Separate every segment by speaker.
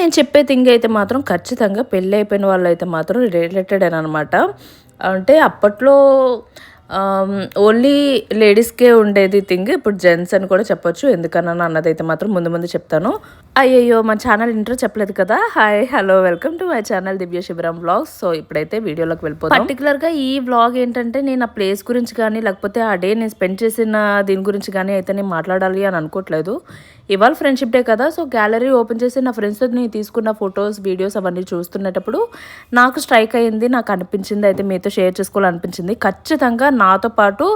Speaker 1: నేను చెప్పే థింగ్ అయితే మాత్రం ఖచ్చితంగా పెళ్ళి అయిపోయిన వాళ్ళు అయితే మాత్రం రిలేటెడ్ అనమాట. అంటే అప్పట్లో ఓన్లీ లేడీస్కే ఉండేది థింగ్. ఇప్పుడు జెంట్స్ అని కూడా చెప్పొచ్చు. ఎందుకన్నా అన్నదైతే మాత్రం ముందు ముందు చెప్తాను. అయ్యయ్యో, మన ఛానల్ ఇంట్రో చెప్పలేదు కదా. Hi, hello, welcome to my channel Divya Shibiram vlogs. So ఇప్పుడైతే వీడియోలోకి వెళ్ళిపోతాం. పర్టికులర్గా ఈ వ్లాగ్ ఏంటంటే నేను ఆ ప్లేస్ గురించి కానీ లేకపోతే ఆ డే నేను స్పెండ్ చేసిన దీని గురించి కానీ అయితే నేను మాట్లాడాలి అని అనుకోవట్లేదు. ఇవాళ ఫ్రెండ్షిప్ డే కదా. సో గ్యాలరీ ఓపెన్ చేసి నా ఫ్రెండ్స్తో నేను తీసుకున్న ఫొటోస్, వీడియోస్ అవన్నీ చూస్తున్నప్పుడు నాకు స్ట్రైక్ అయ్యింది, నాకు అనిపించింది, అయితే మీతో షేర్ చేసుకోవాలనిపించింది. ఖచ్చితంగా నాతో పాటు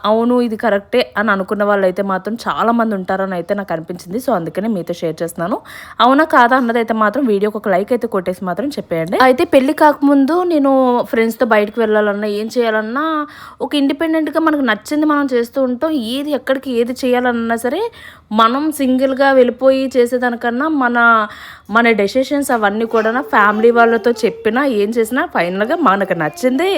Speaker 1: అవును ఇది కరెక్టే అని అనుకున్న వాళ్ళు అయితే మాత్రం చాలామంది ఉంటారని అయితే నాకు అనిపించింది. సో అందుకనే మీతో షేర్ చేస్తున్నాను. అవునా కాదా అన్నదైతే మాత్రం వీడియోకి ఒక లైక్ అయితే కొట్టేసి మాత్రం చెప్పేయండి. అయితే పెళ్లి కాకముందు నేను ఫ్రెండ్స్తో బయటకు వెళ్ళాలన్నా ఏం చేయాలన్నా ఒక ఇండిపెండెంట్గా మనకు నచ్చింది మనం చేస్తూ ఉంటాం. ఏది ఎక్కడికి ఏది చేయాలన్నా సరే మనం సింగిల్గా వెళ్ళిపోయి చేసేదానికన్నా మన డెసిషన్స్ అవన్నీ కూడా ఫ్యామిలీ వాళ్ళతో చెప్పినా ఏం చేసినా ఫైనల్గా మనకు నచ్చిందే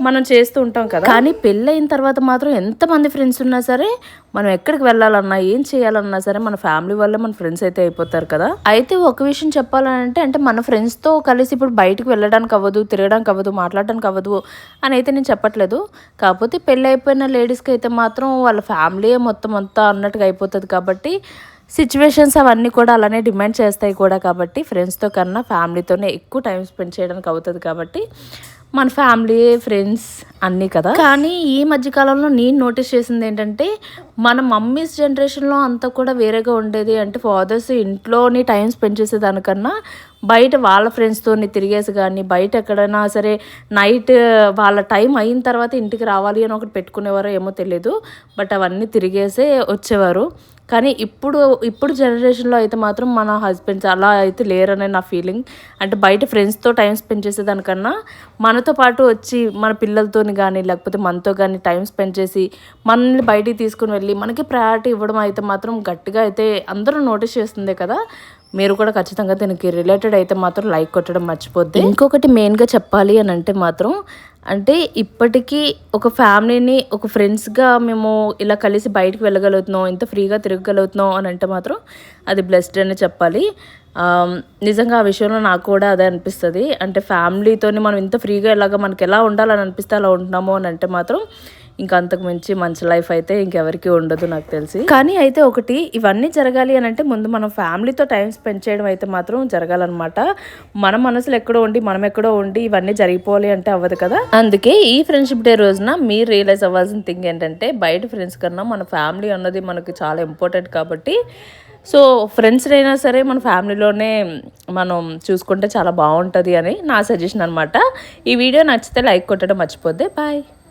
Speaker 1: మనం చేస్తూ ఉంటాం కదా. కానీ పెళ్ళైన తర్వాత మాత్రం ఎంతమంది ఫ్రెండ్స్ ఉన్నా సరే మనం ఎక్కడికి వెళ్ళాలన్నా ఏం చేయాలన్నా సరే మన ఫ్యామిలీ వాళ్ళే మన ఫ్రెండ్స్ అయితే అయిపోతారు కదా. అయితే ఒక విషయం చెప్పాలంటే అంటే మన ఫ్రెండ్స్తో కలిసి ఇప్పుడు బయటకు వెళ్ళడానికి అవ్వదు, తిరగడానికి అవ్వదు, మాట్లాడడానికి అవ్వదు అని అయితే నేను చెప్పట్లేదు. కాకపోతే పెళ్ళి అయిపోయిన లేడీస్కి అయితే మాత్రం వాళ్ళ ఫ్యామిలీ మొత్తం అంతా అన్నట్టుగా అయిపోతుంది. కాబట్టి సిచ్యువేషన్స్ అవన్నీ కూడా అలానే డిమాండ్ చేస్తాయి కూడా. కాబట్టి ఫ్రెండ్స్తో కన్నా ఫ్యామిలీతోనే ఎక్కువ టైం స్పెండ్ చేయడానికి అవుతుంది. కాబట్టి మన ఫ్యామిలీ, ఫ్రెండ్స్ అన్నీ కదా. కానీ ఈ మధ్యకాలంలో నేను నోటీస్ చేసింది ఏంటంటే మన మమ్మీస్ జనరేషన్లో అంతా కూడా వేరేగా ఉండేది. అంటే ఫాదర్స్ ఇంట్లోని టైం స్పెండ్ చేసేదానికన్నా బయట వాళ్ళ ఫ్రెండ్స్తో తిరిగేసి కానీ బయట ఎక్కడైనా సరే నైట్ వాళ్ళ టైం అయిన తర్వాత ఇంటికి రావాలి అని ఒకటి పెట్టుకునేవారో ఏమో తెలియదు. బట్ అవన్నీ తిరిగేసే వచ్చేవారు. కానీ ఇప్పుడు జనరేషన్లో అయితే మాత్రం మన హస్బెండ్స్ అలా అయితే లేరనే నా ఫీలింగ్. అంటే బయట ఫ్రెండ్స్తో టైం స్పెండ్ చేసేదానికన్నా మనతో పాటు వచ్చి మన పిల్లలతో కానీ లేకపోతే మనతో కానీ టైం స్పెండ్ చేసి మనల్ని బయటికి తీసుకుని వెళ్ళి మనకి ప్రయారిటీ ఇవ్వడం అయితే మాత్రం గట్టిగా అయితే అందరూ నోటీస్ చేస్తుందే కదా. మీరు కూడా ఖచ్చితంగా దీనికి రిలేటెడ్ అయితే మాత్రం లైక్ కొట్టడం మర్చిపోద్ది. ఇంకొకటి మెయిన్గా చెప్పాలి అని అంటే మాత్రం అంటే ఇప్పటికీ ఒక ఫ్యామిలీని ఒక ఫ్రెండ్స్గా మేము ఇలా కలిసి బయటకు వెళ్ళగలుగుతున్నాం, ఇంత ఫ్రీగా తిరగగలుగుతున్నాం అని అంటే మాత్రం అది బ్లెస్డ్ అని చెప్పాలి. నిజంగా ఆ విషయంలో నాకు కూడా అదే అనిపిస్తుంది. అంటే ఫ్యామిలీతోని మనం ఇంత ఫ్రీగా ఇలాగ మనకి ఎలా ఉండాలని అనిపిస్తే అలా ఉంటున్నాము అని అంటే మాత్రం ఇంకా అంతకు మించి మంచి లైఫ్ అయితే ఇంకెవరికి ఉండదు నాకు తెలిసి. కానీ అయితే ఒకటి, ఇవన్నీ జరగాలి అని అంటే ముందు మనం ఫ్యామిలీతో టైం స్పెండ్ చేయడం అయితే మాత్రం జరగాలన్నమాట. మన మనసులో ఎక్కడో ఉండి మనం ఎక్కడో ఉండి ఇవన్నీ జరిగిపోవాలి అంటే అవ్వదు కదా. అందుకే ఈ ఫ్రెండ్షిప్ డే రోజున మీరు రియలైజ్ అవ్వాల్సిన థింగ్ ఏంటంటే బయట ఫ్రెండ్స్ కన్నా మన ఫ్యామిలీ అన్నది మనకి చాలా ఇంపార్టెంట్. కాబట్టి సో ఫ్రెండ్స్ అయినా సరే మన ఫ్యామిలీలోనే మనం చూసుకుంటే చాలా బాగుంటుంది అని నా సజెషన్ అనమాట. ఈ వీడియో నచ్చితే లైక్ కొట్టడం మర్చిపోద్ది. బాయ్.